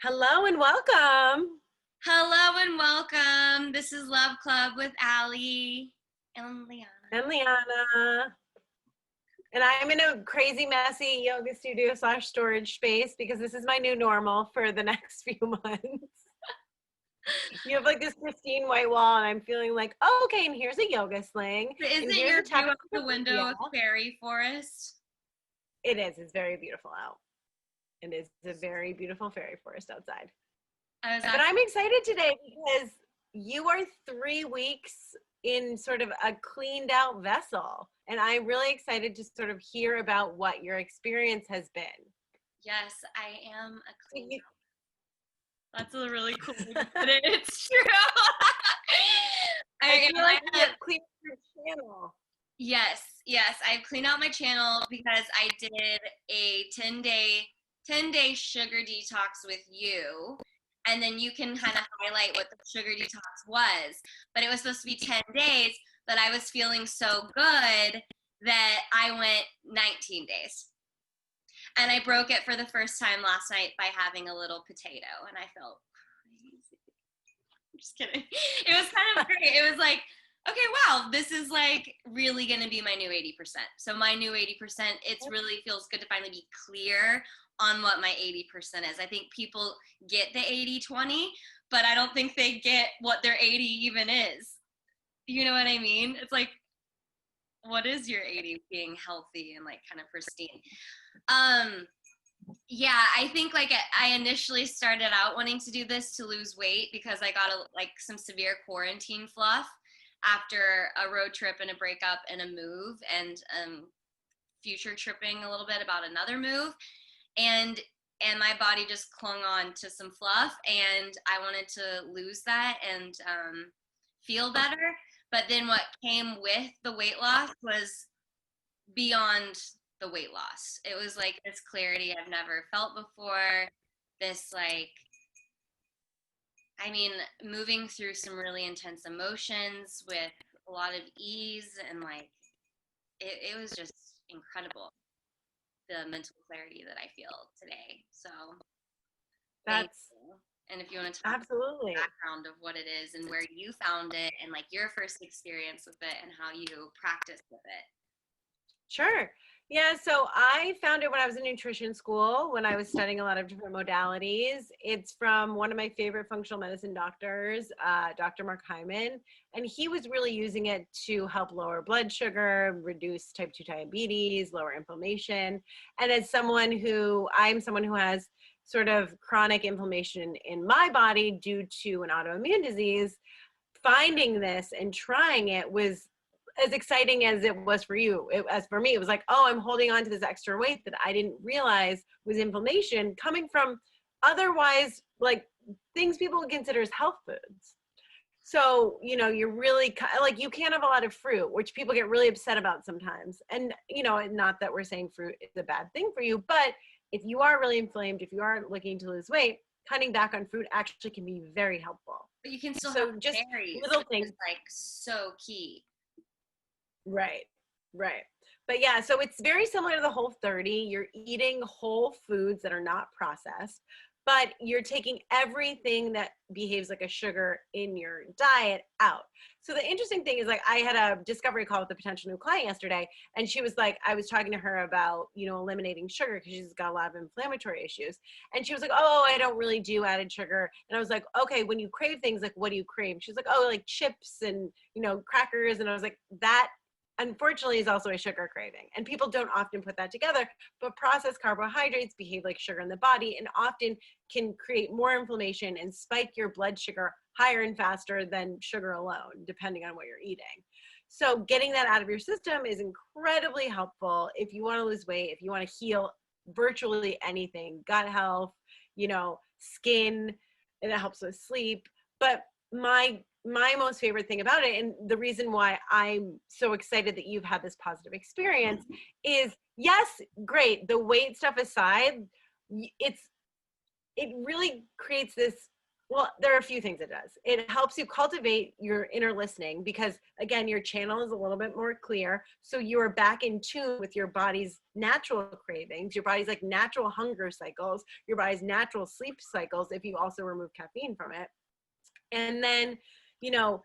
Hello and welcome. Hello and welcome. This is Love Club with Allie and Liana. I'm Liana. And I'm in a crazy, messy yoga studio / storage space because this is my new normal for the next few months. You have like this pristine white wall, and I'm feeling like, oh, okay, and here's a yoga sling. Isn't and here's your a view out the window a fairy forest? It is. It's very beautiful out. It is a very beautiful fairy forest outside. But I'm excited today because you are 3 weeks in sort of a cleaned out vessel. And I'm really excited to sort of hear about what your experience has been. Yes, I am a clean out. That's a really cool way to put it. It's true. I feel like you have cleaned your channel. Yes, I've cleaned out my channel because I did a 10-day sugar detox with you. And then you can kind of highlight what the sugar detox was. But it was supposed to be 10 days, but I was feeling so good that I went 19 days. And I broke it for the first time last night by having a little potato, and I felt crazy. I'm just kidding. It was kind of great. It was like, okay, wow, this is like really going to be my new 80%. So my new 80%, it really feels good to finally be clear on what my 80% is. I think people get the 80-20, but I don't think they get what their 80 even is. You know what I mean? It's like, what is your 80 being healthy and like kind of pristine? Yeah, I think like I initially started out wanting to do this to lose weight because I got some severe quarantine fluff after a road trip and a breakup and a move, and future tripping a little bit about another move. And my body just clung on to some fluff, and I wanted to lose that and feel better. But then what came with the weight loss was beyond the weight loss. It was like this clarity I've never felt before, this moving through some really intense emotions with a lot of ease, and it was just incredible, the mental clarity that I feel today. So that's, and if you want to talk absolutely about the background of what it is and where you found it and like your first experience with it and how you practice with it. Sure. Yeah, so I found it when I was in nutrition school, when I was studying a lot of different modalities. It's from one of my favorite functional medicine doctors, Dr. Mark Hyman, and he was really using it to help lower blood sugar, reduce type 2 diabetes, lower inflammation. And as I'm someone who has sort of chronic inflammation in my body due to an autoimmune disease, finding this and trying it was as exciting as it was for you. As for me, it was like, oh, I'm holding on to this extra weight that I didn't realize was inflammation coming from otherwise like things people would consider as health foods. So, you're really like, you can't have a lot of fruit, which people get really upset about sometimes. And, not that we're saying fruit is a bad thing for you, but if you are really inflamed, if you are looking to lose weight, cutting back on fruit actually can be very helpful. But you can still have just berries, little things like so key. Right. But yeah, so it's very similar to the Whole30. You're eating whole foods that are not processed, but you're taking everything that behaves like a sugar in your diet out. So the interesting thing is, like, I had a discovery call with a potential new client yesterday, and she was like, I was talking to her about, eliminating sugar because she's got a lot of inflammatory issues. And she was like, oh, I don't really do added sugar. And I was like, okay, when you crave things, like, what do you crave? She's like, oh, like chips and, crackers. And I was like, that unfortunately is also a sugar craving, and people don't often put that together, but processed carbohydrates behave like sugar in the body and often can create more inflammation and spike your blood sugar higher and faster than sugar alone, depending on what you're eating. So getting that out of your system is incredibly helpful if you want to lose weight, if you want to heal virtually anything, gut health, skin, and it helps with sleep. But my most favorite thing about it, and the reason why I'm so excited that you've had this positive experience, is, yes, great, the weight stuff aside, it really creates this Well, there are a few things it does. It helps you cultivate your inner listening because, again, your channel is a little bit more clear. So you are back in tune with your body's natural cravings, your body's like natural hunger cycles, your body's natural sleep cycles if you also remove caffeine from it. And then, you know,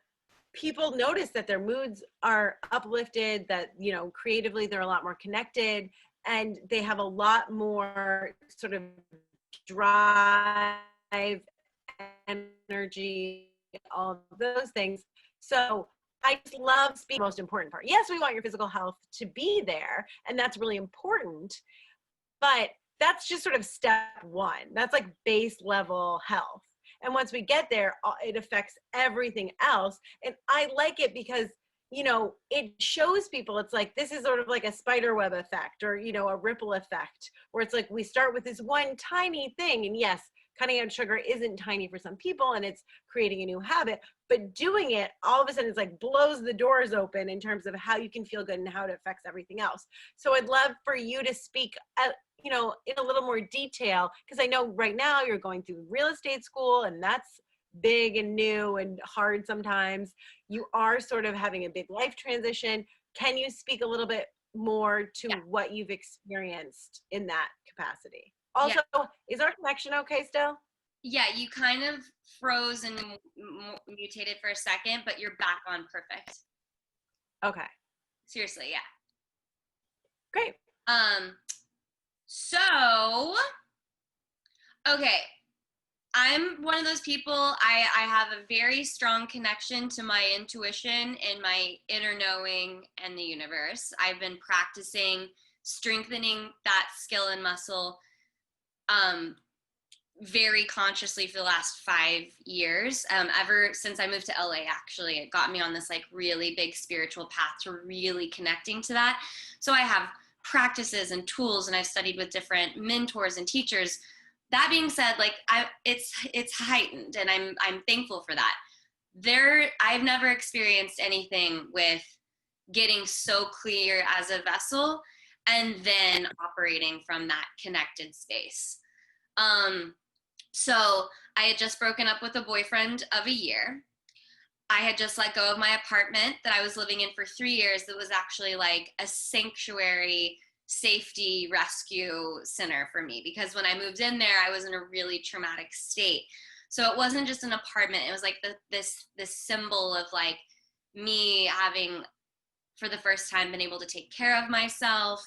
people notice that their moods are uplifted, that, you know, creatively they're a lot more connected, and they have a lot more sort of drive, energy, all of those things. So I just love speaking the most important part. Yes, we want your physical health to be there, and that's really important, but that's just sort of step one. That's like base level health. And once we get there, it affects everything else. And I like it because, you know, it shows people, it's like, this is sort of like a spider web effect, or, you know, a ripple effect, where it's like we start with this one tiny thing. And yes, cutting out sugar isn't tiny for some people, and it's creating a new habit, but doing it all of a sudden, it's like blows the doors open in terms of how you can feel good and how it affects everything else. So I'd love for you to speak, you know, in a little more detail, because I know right now you're going through real estate school, and that's big and new and hard sometimes. You are sort of having a big life transition. Can you speak a little bit more to what you've experienced in that capacity? Also, is our connection okay still? Yeah, you kind of froze and mutated for a second, but you're back on perfect. Okay. Seriously, yeah. Great. So, okay. I'm one of those people, I have a very strong connection to my intuition and my inner knowing and the universe. I've been practicing strengthening that skill and muscle very consciously for the last 5 years. Ever since I moved to LA, actually, it got me on this like really big spiritual path to really connecting to that. So I have practices and tools, and I've studied with different mentors and teachers. That being said, like it's heightened, and I'm thankful for that. I've never experienced anything with getting so clear as a vessel and then operating from that connected space. So I had just broken up with a boyfriend of a year. I had just let go of my apartment that I was living in for 3 years. That was actually like a sanctuary safety rescue center for me, because when I moved in there, I was in a really traumatic state. So it wasn't just an apartment. It was like this symbol of like me having, for the first time, been able to take care of myself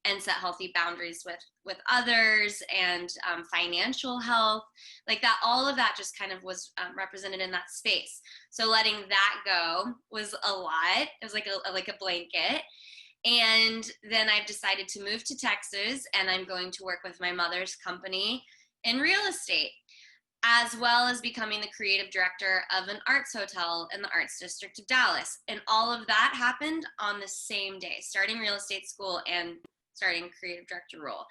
and set healthy boundaries with others, and financial health, like that. All of that just kind of was represented in that space. So letting that go was a lot. It was like a blanket. And then I've decided to move to Texas, and I'm going to work with my mother's company in real estate, as well as becoming the creative director of an arts hotel in the Arts District of Dallas. And all of that happened on the same day, starting real estate school and starting creative director role.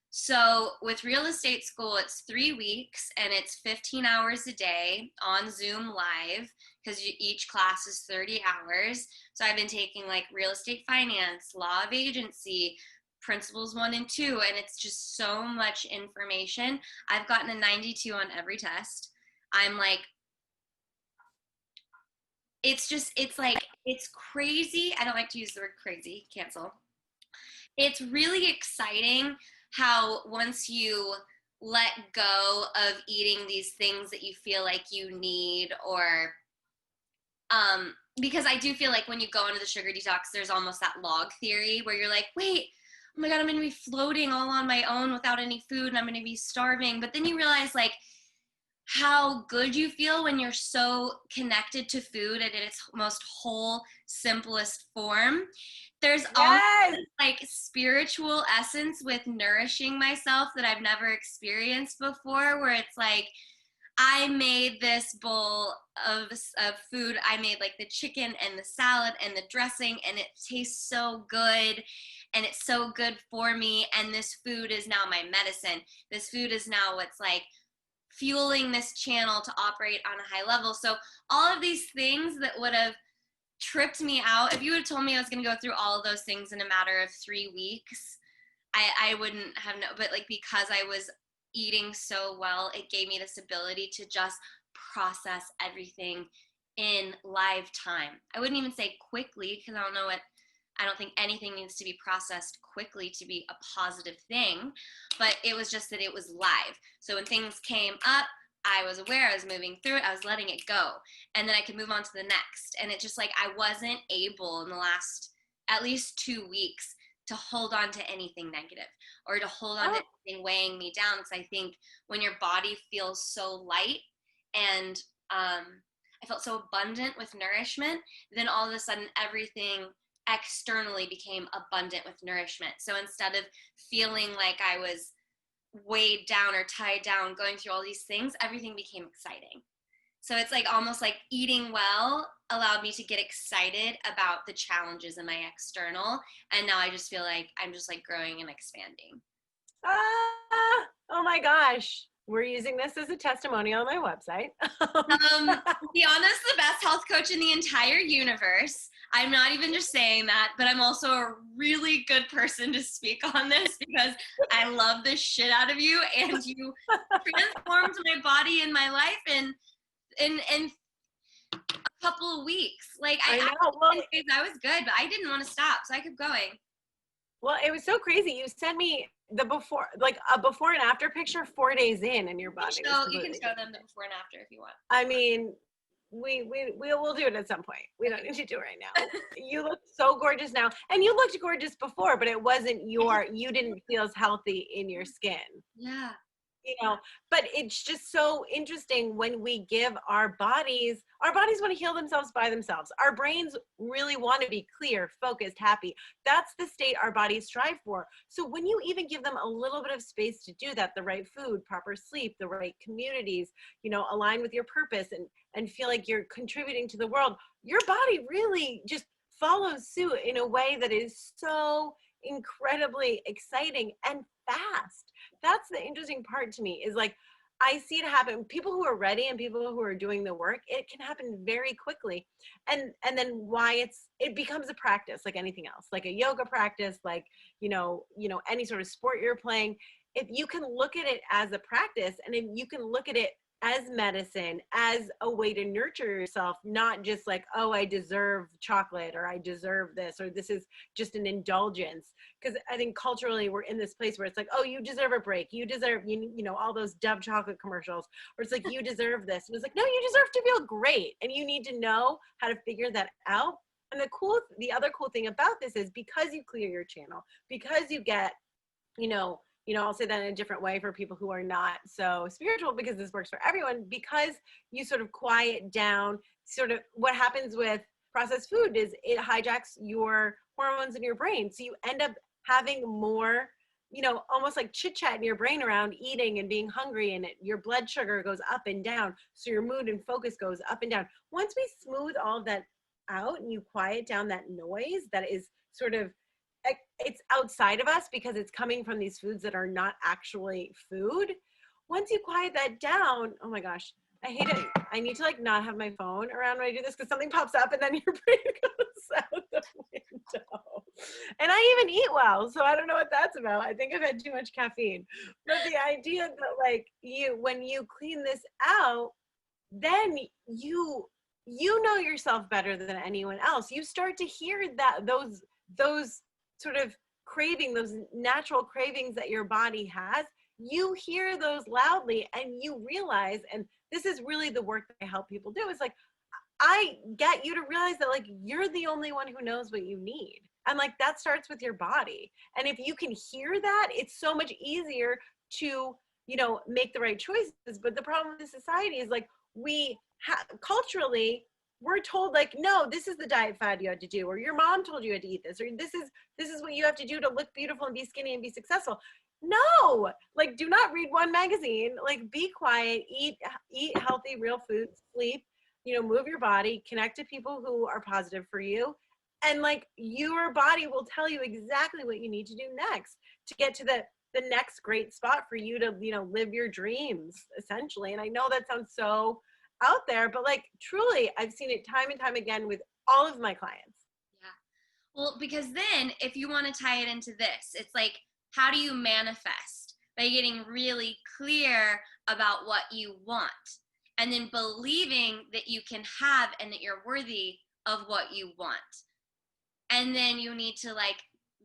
So with real estate school, it's 3 weeks, and it's 15 hours a day on Zoom live, because each class is 30 hours. So I've been taking like real estate finance, law of agency, principles 1 and 2, and it's just so much information. I've gotten a 92 on every test. I'm like, it's crazy. I don't like to use the word crazy, cancel. It's really exciting how once you let go of eating these things that you feel like you need, or because I do feel like when you go into the sugar detox, there's almost that log theory where you're like, wait, oh my God, I'm going to be floating all on my own without any food, and I'm going to be starving. But then you realize like how good you feel when you're so connected to food at its most whole, simplest form. There's also this like spiritual essence with nourishing myself that I've never experienced before, where it's like, I made this bowl of food. I made like the chicken and the salad and the dressing, and it tastes so good, and it's so good for me. And this food is now my medicine. This food is now what's like fueling this channel to operate on a high level. So all of these things that would have tripped me out, if you had told me I was going to go through all of those things in a matter of 3 weeks, I wouldn't have known. But like, because I was eating so well, it gave me this ability to just process everything in live time. I wouldn't even say quickly, because I don't think anything needs to be processed quickly to be a positive thing, but it was just that it was live. So when things came up, I was aware, I was moving through it, I was letting it go, and then I could move on to the next. And it just like, I wasn't able in the last at least 2 weeks to hold on to anything negative or to hold on to anything weighing me down. Because I think when your body feels so light and I felt so abundant with nourishment, then all of a sudden everything externally became abundant with nourishment. So instead of feeling like I was weighed down or tied down going through all these things, everything became exciting. So it's like almost like eating well allowed me to get excited about the challenges in my external, and now I just feel like I'm just like growing and expanding. Oh my gosh, we're using this as a testimonial on my website. To be honest, the best health coach in the entire universe. I'm not even just saying that, but I'm also a really good person to speak on this because I love the shit out of you, and you transformed my body and my life in a couple of weeks. Like I know. Well, I was good, but I didn't want to stop, so I kept going. Well, it was so crazy. You sent me the before, like a before and after picture 4 days in, and your body. You can show them the before and after if you want. I mean, we'll do it at some point. We don't need to do it right now. You look so gorgeous now, and you looked gorgeous before, but it wasn't you didn't feel as healthy in your skin. Yeah. You know, but it's just so interesting when we give our bodies want to heal themselves by themselves. Our brains really want to be clear, focused, happy. That's the state our bodies strive for. So when you even give them a little bit of space to do that, the right food, proper sleep, the right communities, you know, align with your purpose and feel like you're contributing to the world, your body really just follows suit in a way that is so incredibly exciting and fast. That's the interesting part to me, is like I see it happen. People who are ready and people who are doing the work, it can happen very quickly. And then why it becomes a practice like anything else, like a yoga practice, like, you know, any sort of sport you're playing. If you can look at it as a practice, and if you can look at it as medicine, as a way to nurture yourself, not just like, oh, I deserve chocolate, or I deserve this, or this is just an indulgence. Because I think culturally we're in this place where it's like, oh, you deserve a break. You deserve, you know, all those Dove chocolate commercials, where it's like, you deserve this. And it's like, no, you deserve to feel great. And you need to know how to figure that out. And the other cool thing about this is, because you clear your channel, because you get, you know, I'll say that in a different way for people who are not so spiritual, because this works for everyone, because you sort of quiet down. Sort of what happens with processed food is it hijacks your hormones in your brain. So you end up having more, you know, almost like chit chat in your brain around eating and being hungry, and your blood sugar goes up and down. So your mood and focus goes up and down. Once we smooth all of that out and you quiet down that noise that is sort of, it's outside of us because it's coming from these foods that are not actually food. Once you quiet that down, oh my gosh, I hate it. I need to like not have my phone around when I do this, because something pops up and then your brain goes out the window. And I even eat well, so I don't know what that's about. I think I've had too much caffeine. But the idea that like when you clean this out, then you know yourself better than anyone else. You start to hear that those sort of craving, those natural cravings that your body has, you hear those loudly, and you realize, and this is really the work that I help people do, is like, I get you to realize that like you're the only one who knows what you need. And like that starts with your body. And if you can hear that, it's so much easier to, you know, make the right choices. But the problem with society is like culturally, we're told like, no, this is the diet fad you had to do, or your mom told you had to eat this, or this is what you have to do to look beautiful and be skinny and be successful. No, like do not read one magazine, like be quiet, eat healthy, real food, sleep, you know, move your body, connect to people who are positive for you. And like your body will tell you exactly what you need to do next to get to the next great spot for you to, you know, live your dreams essentially. And I know that sounds so out there, but like truly I've seen it time and time again with all of my clients. Yeah. Well, because then if you want to tie it into this, it's like, how do you manifest? by getting really clear about what you want, and then believing that you can have and that you're worthy of what you want. And then you need to like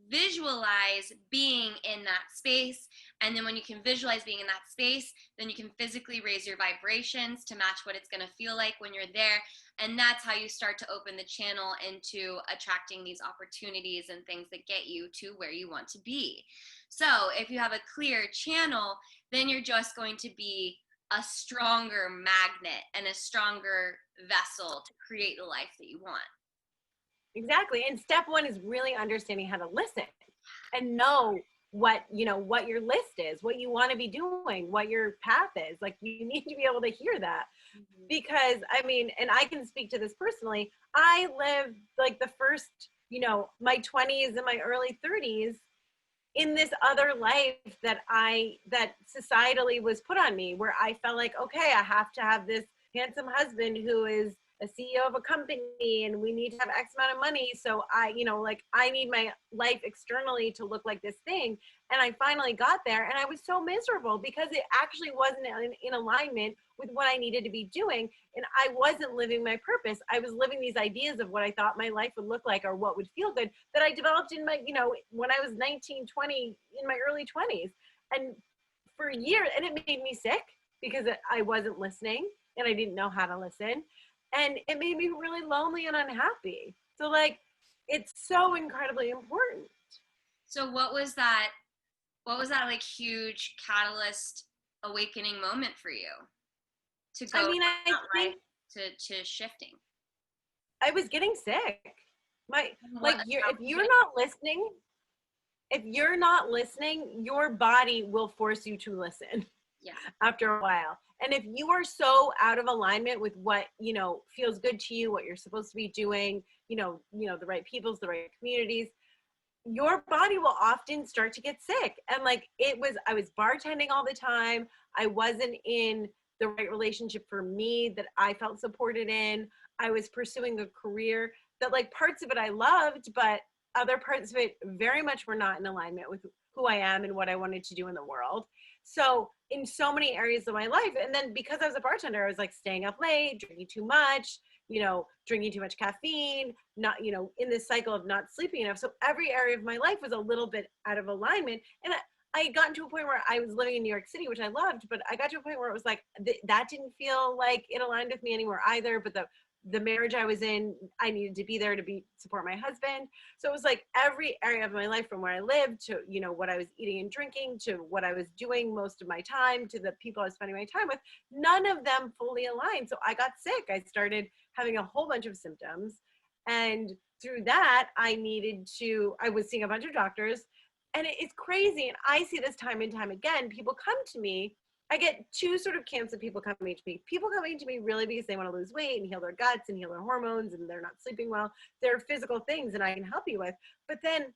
visualize being in that space. And then when you can visualize being in that space, then you can physically raise your vibrations to match what it's going to feel like when you're there. And that's how you start to open the channel into attracting these opportunities and things that get you to where you want to be. So if you have a clear channel, then you're just going to be a stronger magnet and a stronger vessel to create the life that you want. Exactly. And step one is really understanding how to listen and know what, what your list is, what you want to be doing, what your path is. Like, you need to be able to hear that. Because I mean, and I can speak to this personally, I lived like the first, my 20s and my early 30s in this other life that societally was put on me, where I felt like, okay, I have to have this handsome husband who is a CEO of a company, and we need to have X amount of money. So I need my life externally to look like this thing. And I finally got there, and I was so miserable because it actually wasn't in alignment with what I needed to be doing. And I wasn't living my purpose. I was living these ideas of what I thought my life would look like or what would feel good that I developed in my, when I was 19, 20, in my early 20s. And for years, and it made me sick because I wasn't listening and I didn't know how to listen. And it made me really lonely and unhappy. So like, it's so incredibly important. So what was that like huge catalyst awakening moment for you to go I think to shifting? I was getting sick. If you're not listening, your body will force you to listen. Yeah. After a while. And if you are so out of alignment with what, feels good to you, what you're supposed to be doing, the right people's, the right communities, your body will often start to get sick. And like, I was bartending all the time. I wasn't in the right relationship for me that I felt supported in. I was pursuing a career that, like, parts of it I loved, but other parts of it very much were not in alignment with who I am and what I wanted to do in the world. So in so many areas of my life, and then because I was a bartender, I was like staying up late, drinking too much, drinking too much caffeine, not, in this cycle of not sleeping enough. So every area of my life was a little bit out of alignment. And I had gotten to a point where I was living in New York City, which I loved, but I got to a point where it was like, that didn't feel like it aligned with me anymore either. But the marriage I was in, I needed to be there to support my husband. So it was like every area of my life, from where I lived to, what I was eating and drinking, to what I was doing most of my time, to the people I was spending my time with, none of them fully aligned. So I got sick. I started having a whole bunch of symptoms. And through that, I was seeing a bunch of doctors, and it's crazy. And I see this time and time again. People come to me. I get two sort of camps of people coming to me. People coming to me really because they want to lose weight and heal their guts and heal their hormones, and they're not sleeping well. They're physical things and I can help you with. But then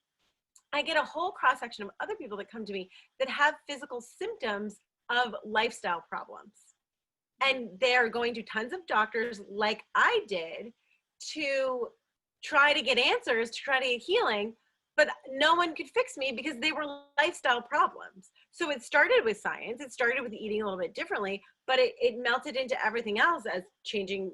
I get a whole cross section of other people that come to me that have physical symptoms of lifestyle problems. And they're going to tons of doctors like I did to try to get answers, to try to get healing. But no one could fix me because they were lifestyle problems. So it started with science. It started with eating a little bit differently, but it melted into everything else, as changing,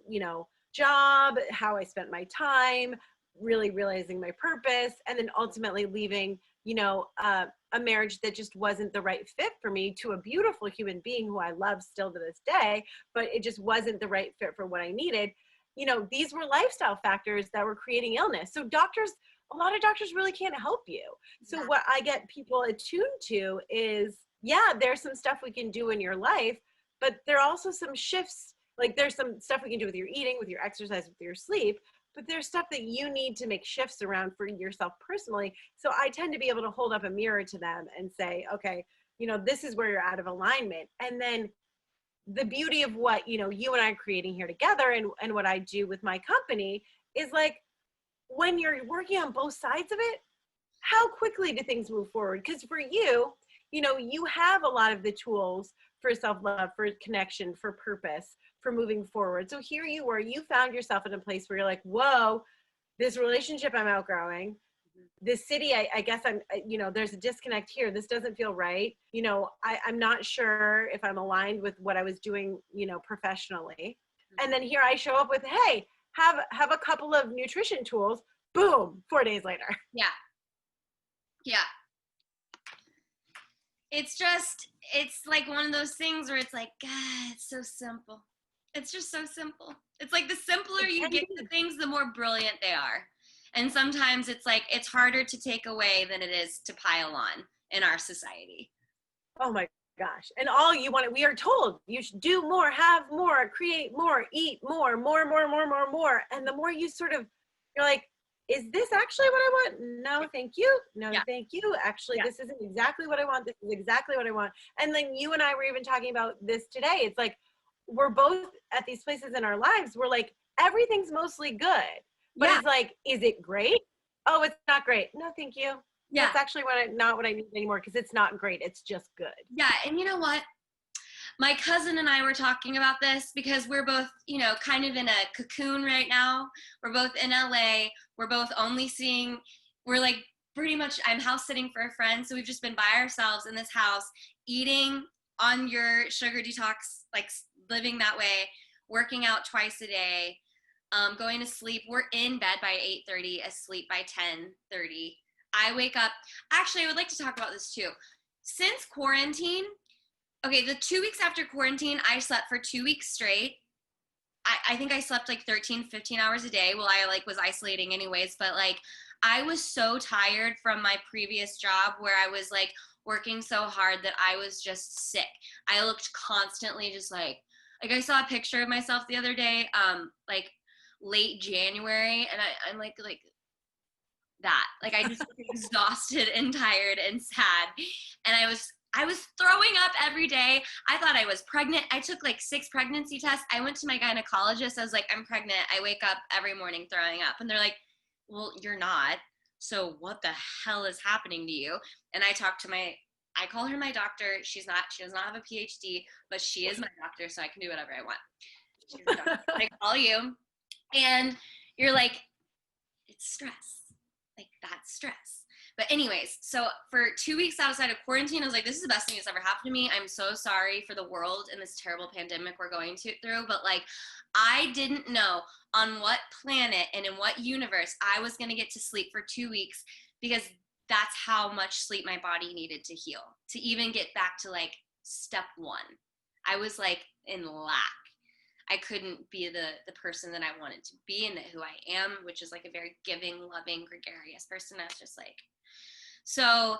job, how I spent my time, really realizing my purpose, and then ultimately leaving, a marriage that just wasn't the right fit for me, to a beautiful human being who I love still to this day, but it just wasn't the right fit for what I needed. These were lifestyle factors that were creating illness. So a lot of doctors really can't help you. So what I get people attuned to is, there's some stuff we can do in your life, but there are also some shifts. Like, there's some stuff we can do with your eating, with your exercise, with your sleep, but there's stuff that you need to make shifts around for yourself personally. So I tend to be able to hold up a mirror to them and say, okay, this is where you're out of alignment. And then the beauty of what, you and I are creating here together, and what I do with my company is, like, when you're working on both sides of it, how quickly do things move forward? Because for you, you have a lot of the tools for self-love, for connection, for purpose, for moving forward. So here you were, you found yourself in a place where you're like, whoa, this relationship I'm outgrowing, this city, I guess there's a disconnect here. This doesn't feel right. I'm not sure if I'm aligned with what I was doing, professionally. And then here I show up with, hey, have a couple of nutrition tools. Boom, 4 days later. Yeah. Yeah. It's like one of those things where it's like, God, it's so simple. It's just so simple. It's like the simpler you get to things, the more brilliant they are. And sometimes it's like, it's harder to take away than it is to pile on in our society. Oh my gosh. And all you want, we are told you should do more, have more, create more, eat more. And the more you you're like, is this actually what I want? No, thank you. No, thank you. Actually, this isn't exactly what I want. This is exactly what I want. And then you and I were even talking about this today. It's like, we're both at these places in our lives. We're like, everything's mostly good. But it's like, is it great? Oh, it's not great. No, thank you. Yeah. That's actually not what I need anymore, because it's not great. It's just good. Yeah. And you know what? My cousin and I were talking about this because we're both, kind of in a cocoon right now. We're both in LA. We're both we're like pretty much, I'm house sitting for a friend. So we've just been by ourselves in this house, eating on your sugar detox, like living that way, working out twice a day, going to sleep. We're in bed by 8:30, asleep by 10:30. I wake up. Actually, I would like to talk about this too. Since quarantine, okay, the 2 weeks after quarantine, I slept for 2 weeks straight. I think I slept like 13, 15 hours a day while I was isolating anyways. But I was so tired from my previous job where I was working so hard that I was just sick. I looked constantly just like I saw a picture of myself the other day, late January, and I'm like that. I just look exhausted and tired and sad. And I was throwing up every day. I thought I was pregnant. I took 6 pregnancy tests. I went to my gynecologist. I was like, I'm pregnant. I wake up every morning throwing up. And they're like, well, you're not. So what the hell is happening to you? And I call her my doctor. She does not have a PhD, but she is my doctor, so I can do whatever I want. She's my doctor. I call you, and you're like, it's stress. That's stress. But anyways, so for 2 weeks outside of quarantine, I was like, this is the best thing that's ever happened to me. I'm so sorry for the world and this terrible pandemic we're going through. But I didn't know on what planet and in what universe I was going to get to sleep for 2 weeks, because that's how much sleep my body needed to heal, to even get back to step 1. I was in lack. I couldn't be the person that I wanted to be and who I am, which is a very giving, loving, gregarious person. I was just so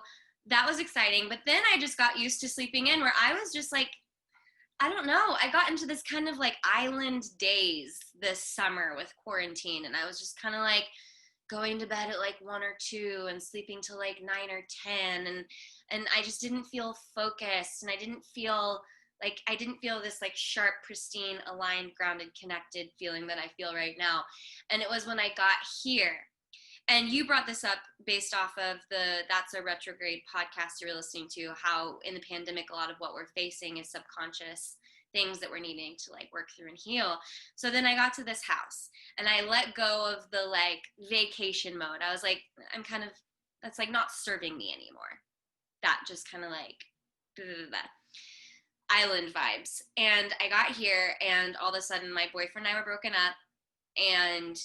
that was exciting. But then I just got used to sleeping in, where I was just I don't know. I got into this kind of island days this summer with quarantine. And I was just kind of going to bed at 1 or 2 and sleeping till 9 or 10. And I just didn't feel focused. And I didn't feel this sharp, pristine, aligned, grounded, connected feeling that I feel right now. And it was when I got here. And you brought this up based off of the That's a Retrograde podcast you were listening to, how in the pandemic, a lot of what we're facing is subconscious things that we're needing to work through and heal. So then I got to this house and I let go of the vacation mode. I was that's not serving me anymore. That just kind of island vibes. And I got here, and all of a sudden my boyfriend and I were broken up, and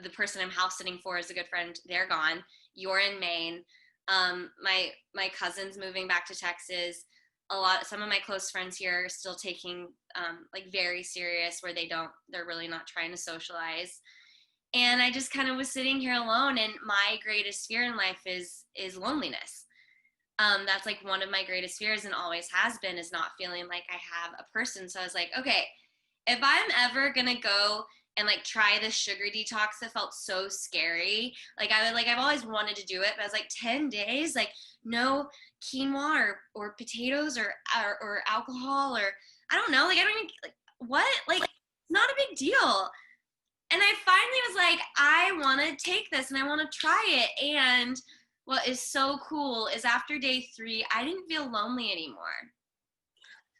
the person I'm house sitting for is a good friend. They're gone. You're in Maine. My cousin's moving back to Texas. Some of my close friends here are still taking very serious, where they're really not trying to socialize. And I just kind of was sitting here alone, and my greatest fear in life is loneliness. That's one of my greatest fears, and always has been, is not feeling like I have a person. So I was like, okay, if I'm ever gonna go and try this sugar detox that felt so scary, I've always wanted to do it, but I was 10 days, no quinoa or potatoes or alcohol, or I don't know, I don't even, what? It's not a big deal. And I finally was I want to take this and I want to try it. And what is so cool is after day 3, I didn't feel lonely anymore.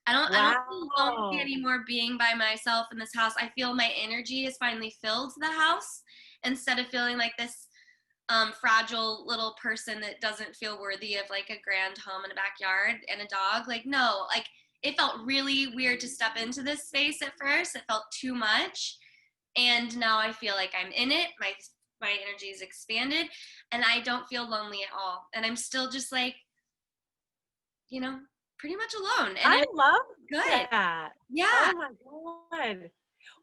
I don't feel lonely anymore being by myself in this house. I feel my energy has finally filled the house, instead of feeling this fragile little person that doesn't feel worthy of like a grand home and a backyard and a dog. Like, no, like it felt really weird to step into this space at first. It felt too much. And now I feel like I'm in it. My energy is expanded and I don't feel lonely at all. And I'm still just like, you know, pretty much alone. And I love good. that. Yeah. Oh my God.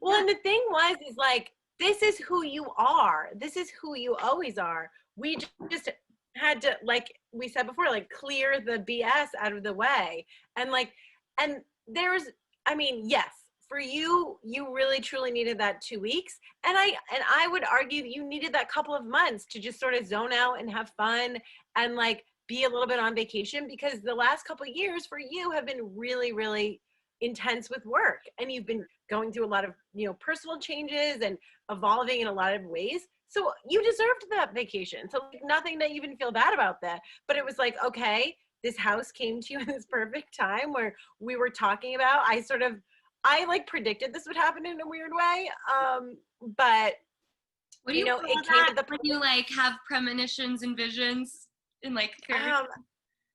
Well, and the thing is like, this is who you are. This is who you always are. We just had to, like we said before, like clear the BS out of the way. And like, and there's, I mean, yes, for you, you really truly needed that 2 weeks. And I would argue you needed that couple of months to just sort of zone out and have fun and like be a little bit on vacation, because the last couple of years for you have been really, really intense with work, and you've been going through a lot of, you know, personal changes and evolving in a lot of ways. So you deserved that vacation. So like, nothing to even feel bad about that. But it was like, okay, this house came to you in this perfect time where we were talking about, I like predicted this would happen in a weird way. But what do you know, call it came that at the when you like have premonitions and visions in like fairy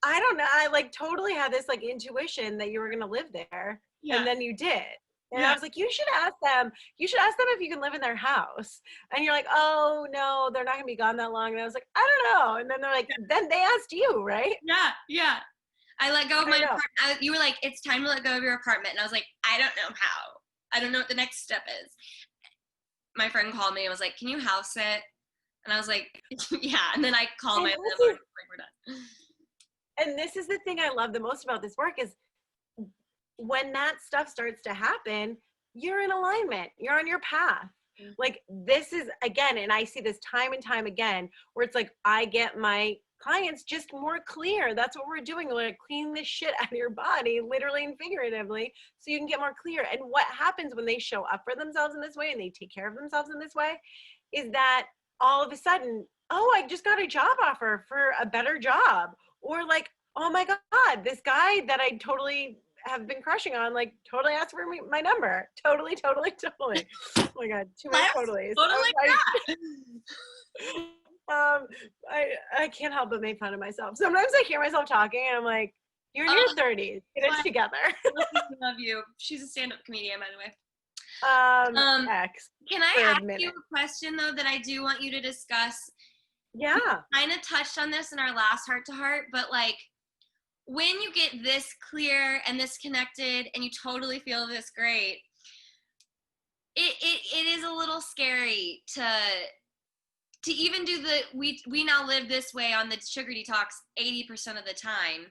I don't know. I like totally had this like intuition that you were going to live there. Yeah. And then you did. And Yeah. I was like, you should ask them if you can live in their house. And you're like, oh no, they're not going to be gone that long. And I was like, I don't know. And then they're like, then they asked you, right? Yeah. Yeah. I let go of my apartment. You were like, it's time to let go of your apartment. And I was like, I don't know how. I don't know what the next step is. My friend called me and was like, can you house it? And I was like, yeah. And then I called my landlord. Like, we're done. And this is the thing I love the most about this work is when that stuff starts to happen, you're in alignment. You're on your path. Mm-hmm. Like this is, again, and I see this time and time again, where it's like, I get my clients just more clear. That's what we're doing. We're like, clean this shit out of your body, literally and figuratively, so you can get more clear. And what happens when they show up for themselves in this way and they take care of themselves in this way is that all of a sudden, oh, I just got a job offer for a better job. Or like, oh my God, this guy that I totally have been crushing on, like totally asked for my number. Totally. Oh my God, too much totally. I can't help but make fun of myself. Sometimes I hear myself talking and I'm like, you're in your 30s, get it together. I love you. She's a stand-up comedian, by the way. X. Can I ask you a question though that I do want you to discuss? Yeah. We kind of touched on this in our last heart to heart, but like when you get this clear and this connected and you totally feel this great, it is a little scary to even do we now live this way on the sugar detox 80% of the time.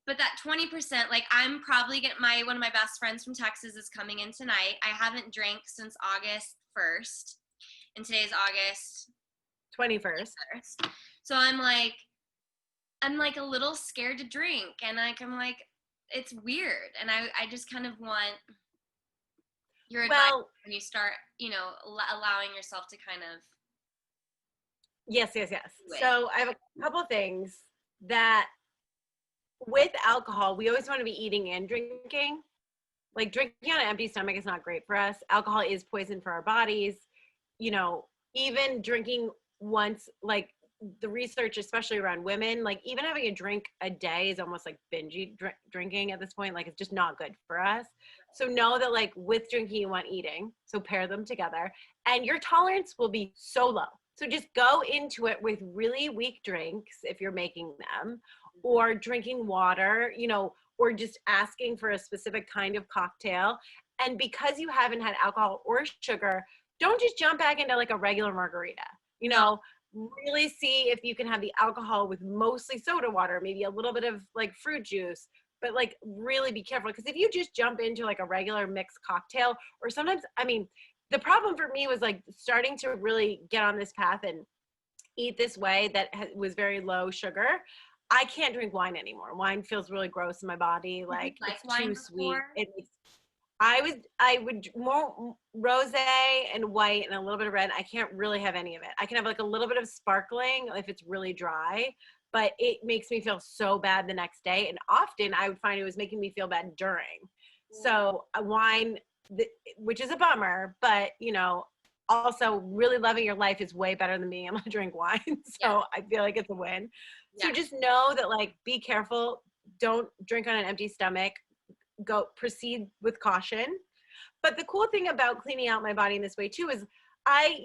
But that 20%, like I'm probably one of my best friends from Texas is coming in tonight. I haven't drank since August 1st, and today's August 21st. So I'm like a little scared to drink, and I'm like, it's weird, and I just kind of want your advice when you start, you know, allowing yourself to kind of. Yes. So I have a couple of things that. With alcohol, we always want to be eating and drinking. Like drinking on an empty stomach is not great for us. Alcohol is poison for our bodies. You know, even drinking once, like the research, especially around women, like even having a drink a day is almost like binge drinking at this point. Like it's just not good for us. So know that like with drinking, you want eating. So pair them together and your tolerance will be so low. So just go into it with really weak drinks if you're making them, or drinking water, you know, or just asking for a specific kind of cocktail. And because you haven't had alcohol or sugar, don't just jump back into like a regular margarita. You know, really see if you can have the alcohol with mostly soda water, maybe a little bit of like fruit juice, but like really be careful. Because if you just jump into like a regular mixed cocktail, or sometimes, I mean, the problem for me was like starting to really get on this path and eat this way that was very low sugar. I can't drink wine anymore. Wine feels really gross in my body. Like it's too sweet. I would more rosé and white and a little bit of red. I can't really have any of it. I can have like a little bit of sparkling if it's really dry, but it makes me feel so bad the next day. And often I would find it was making me feel bad during. So a wine, which is a bummer, but you know, also really loving your life is way better than being able to drink wine. So I feel like it's a win. So just know that, like, be careful. Don't drink on an empty stomach. Proceed with caution. But the cool thing about cleaning out my body in this way too is I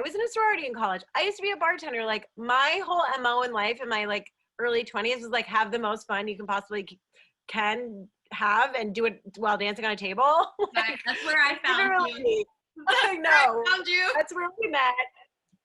was in a sorority in college. I used to be a bartender. Like, my whole MO in life in my like early 20s was like, have the most fun you can possibly can have and do it while dancing on a table. Like, that's where I found you. I know. I found you. That's where we met.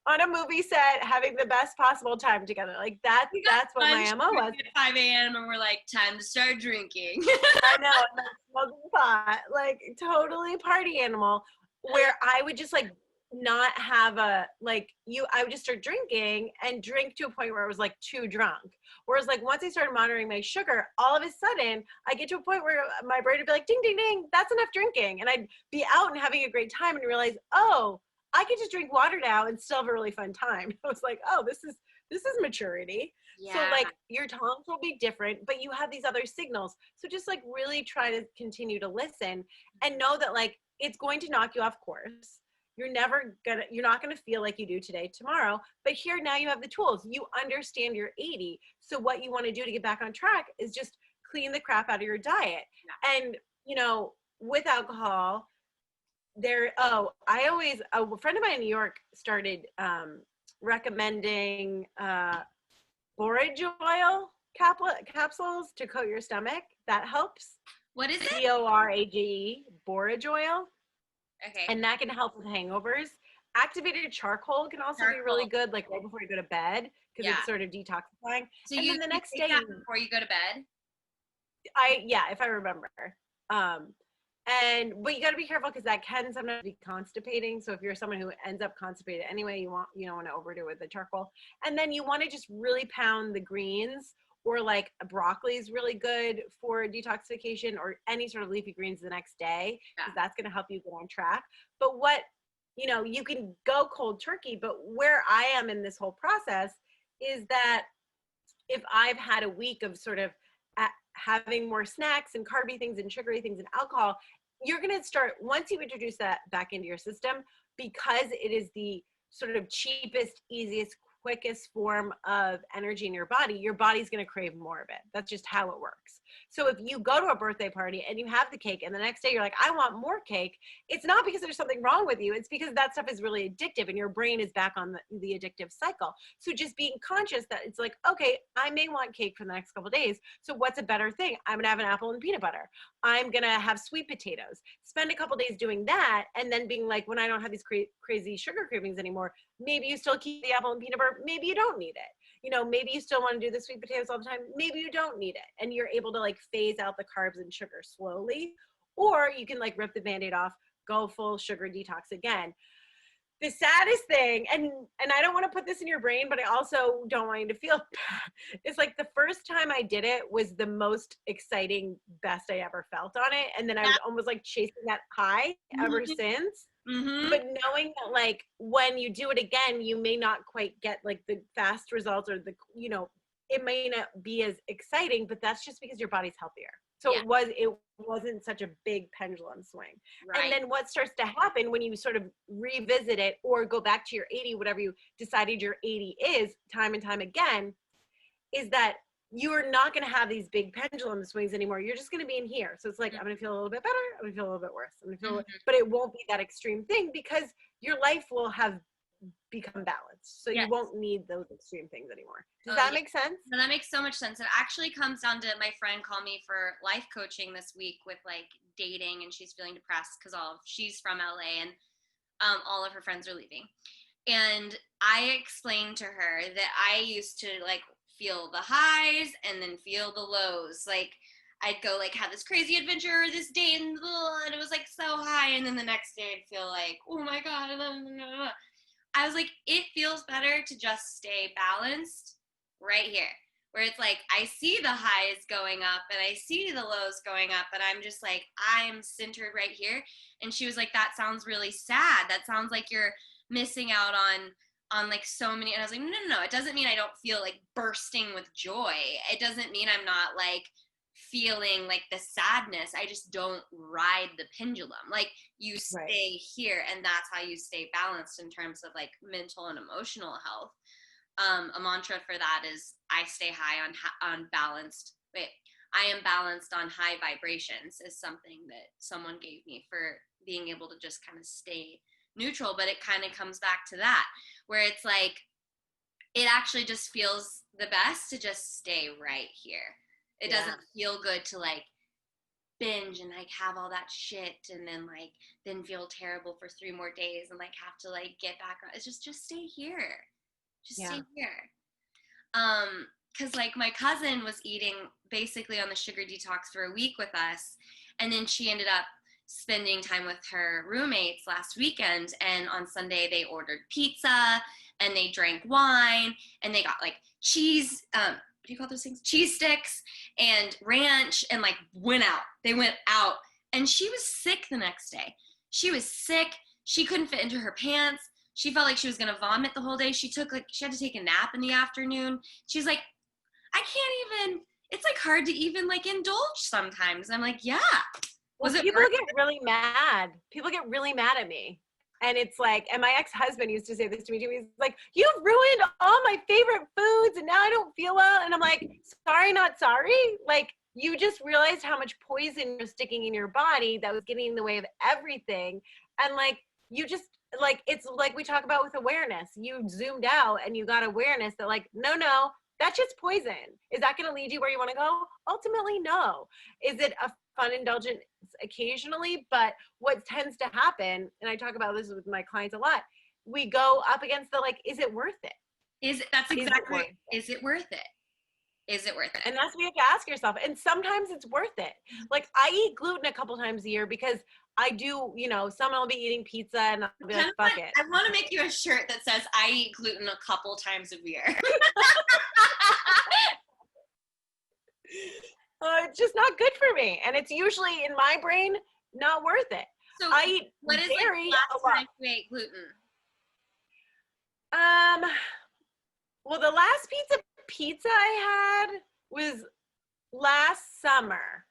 On a movie set, having the best possible time together. Like, that's what my MO was. At 5 a.m. and we're like, time to start drinking. I know, and like smoking pot, like totally party animal, where I would just like not have I would just start drinking and drink to a point where I was like too drunk. Whereas like once I started monitoring my sugar, all of a sudden I get to a point where my brain would be like, ding, ding, ding, that's enough drinking. And I'd be out and having a great time and realize, oh, I could just drink water now and still have a really fun time. I was like, oh, this is maturity. Yeah. So like your tolerance will be different, but you have these other signals. So just like really try to continue to listen and know that like it's going to knock you off course. You're not gonna feel like you do today, tomorrow, but here now you have the tools. You understand your 80. So what you want to do to get back on track is just clean the crap out of your diet. Yeah. And with alcohol, a friend of mine in New York started recommending borage oil capsules to coat your stomach. That helps. What is it? BORAGE, borage oil. Okay. And that can help with hangovers. Activated charcoal can also be really good, like right before you go to bed, because it's sort of detoxifying. So and then the next day before you go to bed? If I remember. But you got to be careful because that can sometimes be constipating. So if you're someone who ends up constipated anyway, you don't want to overdo it with the charcoal. And then you want to just really pound the greens, or like broccoli is really good for detoxification, or any sort of leafy greens the next day, because that's going to help you get on track. But you can go cold turkey, but where I am in this whole process is that if I've had a week of sort of having more snacks and carby things and sugary things and alcohol, you're going to start, once you introduce that back into your system, because it is the sort of cheapest, easiest, quickest form of energy in your body's going to crave more of it. That's just how it works. So if you go to a birthday party and you have the cake and the next day you're like, I want more cake, it's not because there's something wrong with you. It's because that stuff is really addictive and your brain is back on the addictive cycle. So just being conscious that it's like, okay, I may want cake for the next couple of days. So what's a better thing? I'm going to have an apple and peanut butter. I'm going to have sweet potatoes. Spend a couple of days doing that, and then being like, when I don't have these crazy sugar cravings anymore, maybe you still keep the apple and peanut butter. Maybe you don't need it. Maybe you still want to do the sweet potatoes all the time. Maybe you don't need it. And you're able to like phase out the carbs and sugar slowly. Or you can like rip the Band-Aid off, go full sugar detox again. The saddest thing, and I don't want to put this in your brain, but I also don't want you to feel bad. It's like the first time I did it was the most exciting, best I ever felt on it. And then I was almost like chasing that high ever since. Mm-hmm. But knowing that like when you do it again, you may not quite get like the fast results, or it may not be as exciting, but that's just because your body's healthier. So it wasn't such a big pendulum swing. Right. And then what starts to happen when you sort of revisit it or go back to your 80, whatever you decided your 80 is, time and time again, is that you're not going to have these big pendulum swings anymore. You're just going to be in here. So it's like, I'm going to feel a little bit better. I'm going to feel a little bit worse. I'm going to feel, but it won't be that extreme thing because your life will have become balanced. So you won't need those extreme things anymore. Does that make sense? No, that makes so much sense. It actually comes down to my friend called me for life coaching this week with like dating, and she's feeling depressed because she's from LA and all of her friends are leaving. And I explained to her that I used to like feel the highs and then feel the lows. Like I'd go like have this crazy adventure this day and it was like so high, and then the next day I'd feel like, oh my God, I was like, it feels better to just stay balanced right here, where it's like, I see the highs going up and I see the lows going up, and I'm just like, I'm centered right here. And she was like, that sounds really sad. That sounds like you're missing out on like so many. And I was like, no, it doesn't mean I don't feel like bursting with joy. It doesn't mean I'm not like feeling like the sadness. I just don't ride the pendulum. Like you stay here, and that's how you stay balanced in terms of like mental and emotional health. A mantra for that is I stay high on balanced. Wait, I am balanced on high vibrations is something that someone gave me for being able to just kind of stay neutral. But it kind of comes back to that, where it's like, it actually just feels the best to just stay right here. It doesn't feel good to like binge and like have all that shit and then feel terrible for 3 more days and like have to like get back on. It's just stay here. Just stay here. Because like my cousin was eating basically on the sugar detox for a week with us, and then she ended up spending time with her roommates last weekend, and on Sunday they ordered pizza and they drank wine and they got like cheese, what do you call those things? Cheese sticks and ranch, and like they went out, and she was sick the next day. She was sick. She couldn't fit into her pants. She felt like she was going to vomit the whole day. She had to take a nap in the afternoon. She's like, I can't even, it's like hard to even like indulge sometimes. I'm like, yeah. People get really mad. People get really mad at me. And it's like, and my ex-husband used to say this to me too. He's like, you've ruined all my favorite foods and now I don't feel well. And I'm like, sorry, not sorry. Like, you just realized how much poison you're sticking in your body that was getting in the way of everything. And like, you just, like, it's like we talk about with awareness. You zoomed out and you got awareness that like, no, that's just poison. Is that going to lead you where you want to go? Ultimately, no. Is it a fun indulgence occasionally? But what tends to happen, and I talk about this with my clients a lot, we go up against the like, is it worth it? That's exactly right. Is it worth it? Is it worth it? And that's what you have to ask yourself. And sometimes it's worth it. Like, I eat gluten a couple times a year because I do, someone will be eating pizza and I'll be like, fuck it. I want to make you a shirt that says I eat gluten a couple times a year. It's just not good for me. And it's usually in my brain, not worth it. So I eat what is dairy the last time you ate gluten? Well, the last pizza I had was last summer.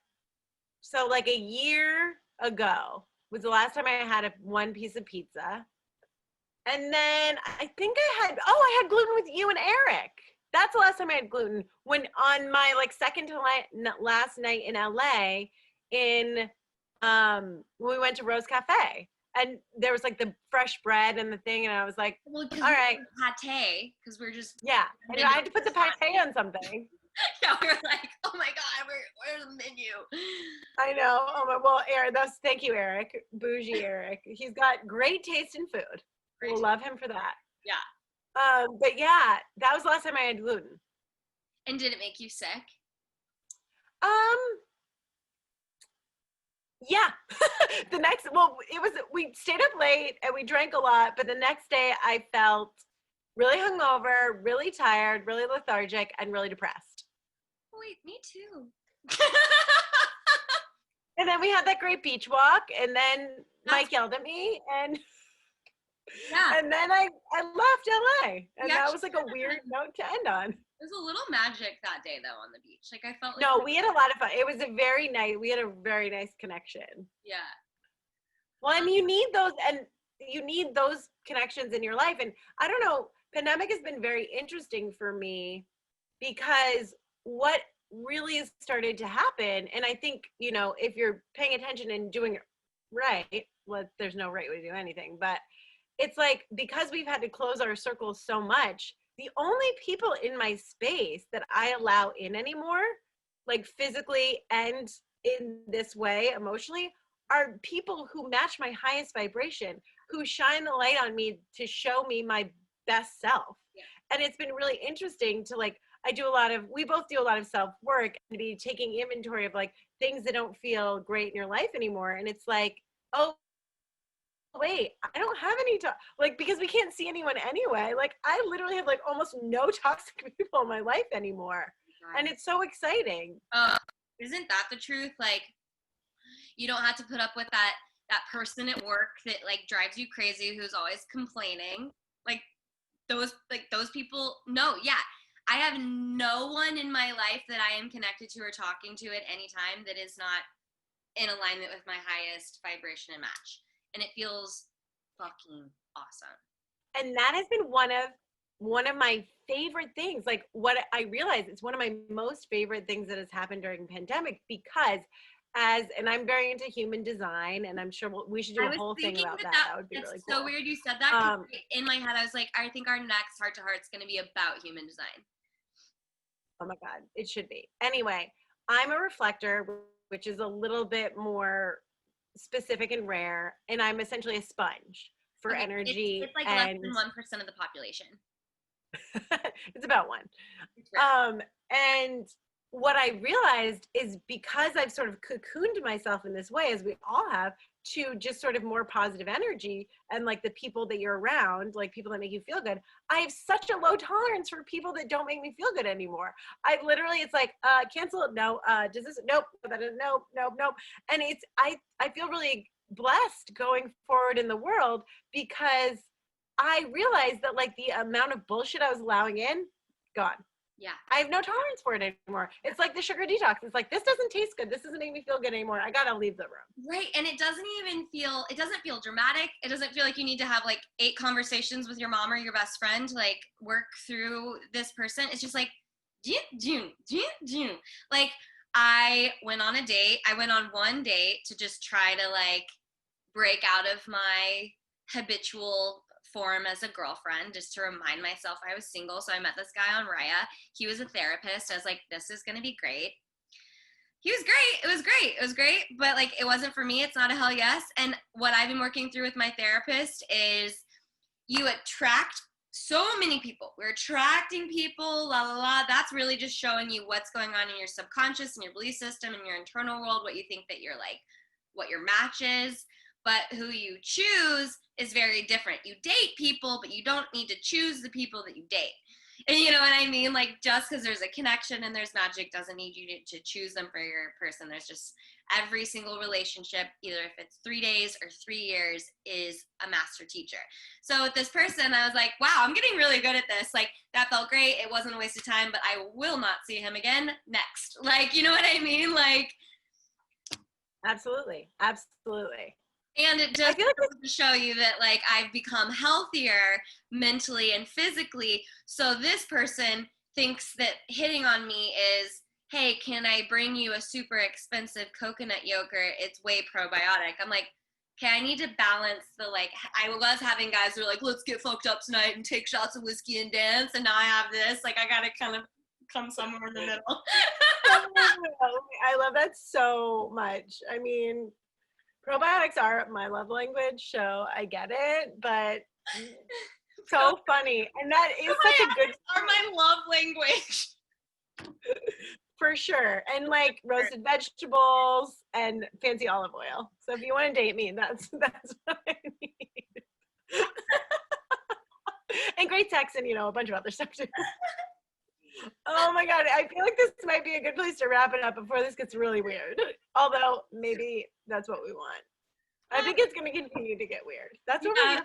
So like a year ago was the last time I had one piece of pizza. And then I think I had gluten with you and Eric. That's the last time I had gluten, when on my like second to last night in LA when we went to Rose Cafe. And there was like the fresh bread and the thing, and I was like, all right. Pate, because we're just. Yeah, and I had to put the pate on something. Yeah, we were like, oh my God, where's the menu? I know. Oh my, well, Eric, thank you, Eric. Bougie Eric. He's got great taste in food. We'll love him for that. Yeah. But yeah, that was the last time I had gluten. And did it make you sick? Yeah. We stayed up late and we drank a lot, but the next day I felt really hungover, really tired, really lethargic, and really depressed. Oh, wait, me too. And then we had that great beach walk, and then Mike yelled at me, and and then I left LA, and that was like a weird note to end on. There was a little magic that day though on the beach. Like I felt like no, we had a lot of fun. It was we had a very nice connection. Yeah. Well, I mean, you need those connections in your life. And I don't know, pandemic has been very interesting for me because what really has started to happen, and I think, if you're paying attention and doing it right, well, there's no right way to do anything, but it's like, because we've had to close our circles so much, the only people in my space that I allow in anymore, like physically and in this way, emotionally, are people who match my highest vibration, who shine the light on me to show me my best self. Yeah. And it's been really interesting to like, we both do a lot of self-work and be taking inventory of like things that don't feel great in your life anymore. And it's like, oh, wait, I don't have any because we can't see anyone anyway. Like, I literally have like almost no toxic people in my life anymore. Right. And it's so exciting. Isn't that the truth? Like, you don't have to put up with that person at work that like drives you crazy, who's always complaining. Like those people, no, yeah. I have no one in my life that I am connected to or talking to at any time that is not in alignment with my highest vibration and match. And it feels fucking awesome. And that has been one of my favorite things. Like, what I realize, it's one of my most favorite things that has happened during the pandemic, because and I'm very into human design, and I'm sure we should do a whole thing about that. That would be really cool. So weird you said that. 'Cause in my head, I was like, I think our next heart to heart is going to be about human design. Oh my God, it should be. Anyway, I'm a reflector, which is a little bit more specific and rare, and I'm essentially a sponge for energy. It's like less than 1% of the population. It's about one. And what I realized is, because I've sort of cocooned myself in this way, as we all have, to just sort of more positive energy, and like the people that you're around, like people that make you feel good, I have such a low tolerance for people that don't make me feel good anymore. I literally, it's like, cancel it. No, does this? Nope. That is, nope. And I feel really blessed going forward in the world, because I realized that like the amount of bullshit I was allowing in, gone. Yeah. I have no tolerance for it anymore. It's like the sugar detox. It's like, this doesn't taste good. This doesn't make me feel good anymore. I gotta leave the room. Right. And it doesn't feel dramatic. It doesn't feel like you need to have like 8 conversations with your mom or your best friend to like work through this person. It's just like, like I went on a date. I went on one date to just try to like break out of my habitual form as a girlfriend, just to remind myself I was single. So I met this guy on Raya. He was a therapist. I was like, this is going to be great. He was great. It was great. But like, it wasn't for me. It's not a hell yes. And what I've been working through with my therapist is, you attract so many people. We're attracting people, la la la. That's really just showing you what's going on in your subconscious and your belief system and your internal world, what you think that you're like, what your match is. But who you choose is very different. You date people, but you don't need to choose the people that you date. And you know what I mean? Like, just because there's a connection and there's magic doesn't need you to choose them for your person. There's just, every single relationship, either if it's 3 days or 3 years, is a master teacher. So with this person, I was like, wow, I'm getting really good at this. Like, that felt great. It wasn't a waste of time, but I will not see him again next. Like, you know what I mean? Like, absolutely. And it just goes to show you that like I've become healthier mentally and physically. So this person thinks that hitting on me is, hey, can I bring you a super expensive coconut yogurt? It's way probiotic. I'm like, okay, I need to balance the like, I was having guys who are like, let's get fucked up tonight and take shots of whiskey and dance. And now I have this, like, I got to kind of come somewhere in the middle. I love that so much. I mean, probiotics are my love language, so I get it, but so funny. And that is such a good... are my love language. For sure. And like roasted vegetables and fancy olive oil. So if you want to date me, that's what I need. And great sex and, a bunch of other stuff too. Oh my God. I feel like this might be a good place to wrap it up before this gets really weird. Although maybe that's what we want. I think it's going to continue to get weird. That's what we're here